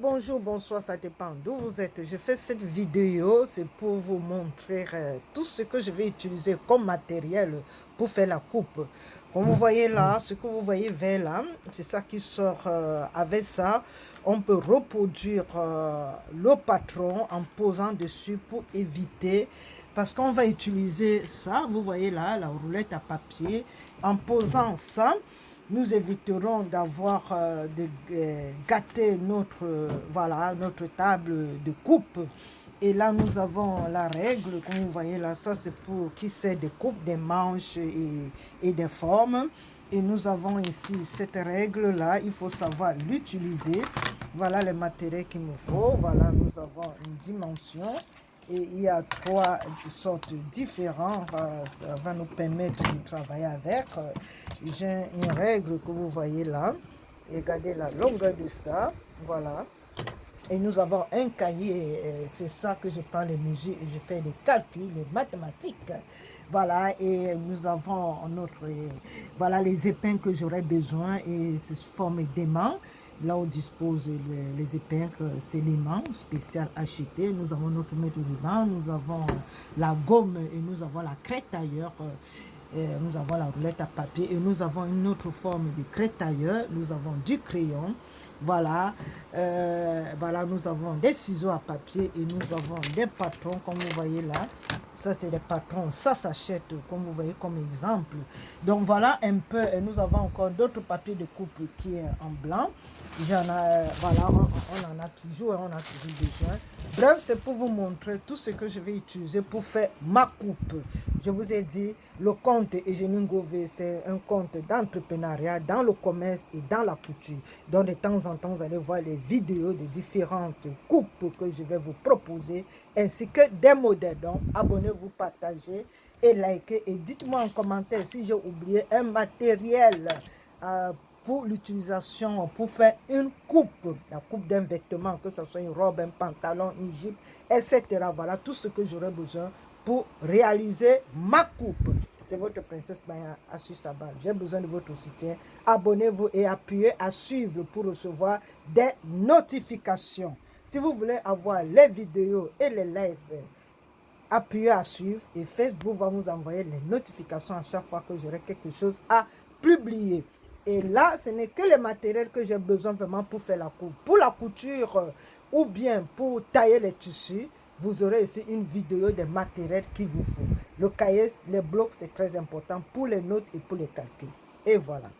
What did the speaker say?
Bonjour, bonsoir, ça dépend d'où vous êtes. Je fais cette vidéo, c'est pour vous montrer tout ce que je vais utiliser comme matériel pour faire la coupe. Comme vous voyez là, ce que vous voyez vers là, c'est ça qui sort. Avec ça, on peut reproduire le patron en posant dessus pour éviter, parce qu'on va utiliser ça, vous voyez là, la roulette à papier. En posant ça, nous éviterons d'avoir gâté voilà, notre table de coupe. Et là, nous avons la règle, comme vous voyez là, ça c'est pour qui sait des coupes, des manches et des formes. Et nous avons ici cette règle-là, il faut savoir l'utiliser. Voilà les matériaux qu'il nous faut. Voilà, nous avons une dimension. Et il y a trois sortes différentes, ça va nous permettre de travailler avec. J'ai une règle que vous voyez là. Regardez la longueur de ça, voilà. Et nous avons un cahier, c'est ça que je prends les mesures et je fais les calculs, les mathématiques. Voilà, et nous avons notre, voilà les épingles que j'aurais besoin et c'est formé d'aimants. Là, on dispose les épingles, c'est l'aimant spécial acheté. Nous avons notre méthode ruban, nous avons la gomme et nous avons la crétailleur. Nous avons la roulette à papier et nous avons une autre forme de crétailleur. Nous avons du crayon. Voilà, voilà, nous avons des ciseaux à papier et nous avons des patrons comme vous voyez là. Ça, c'est des patrons, ça s'achète comme vous voyez comme exemple. Donc voilà un peu, et nous avons encore d'autres papiers de coupe qui est en blanc. Voilà, on en a toujours, on a toujours besoin. Bref, c'est pour vous montrer tout ce que je vais utiliser pour faire ma coupe. Je vous ai dit, le compte Eugénie Ngové, c'est un compte d'entrepreneuriat dans le commerce et dans la couture. Donc, de temps en temps, vous allez voir les vidéos de différentes coupes que je vais vous proposer, ainsi que des modèles. Donc, abonnez-vous, partagez et likez. Et dites-moi en commentaire si j'ai oublié un matériel pour l'utilisation, pour faire une coupe, la coupe d'un vêtement, que ce soit une robe, un pantalon, une jupe, etc. Voilà tout ce que j'aurai besoin pour réaliser ma coupe. C'est votre princesse Baya Assu Sabal. J'ai besoin de votre soutien. Abonnez-vous et appuyez à suivre pour recevoir des notifications. Si vous voulez avoir les vidéos et les lives, appuyez à suivre et Facebook va vous envoyer les notifications à chaque fois que j'aurai quelque chose à publier. Et là, ce n'est que le matériel que j'ai besoin vraiment pour faire la coupe. Pour la couture ou bien pour tailler les tissus, vous aurez ici une vidéo des matériels qu'il vous faut. Le cahier, les blocs, c'est très important pour les notes et pour les calculs. Et voilà.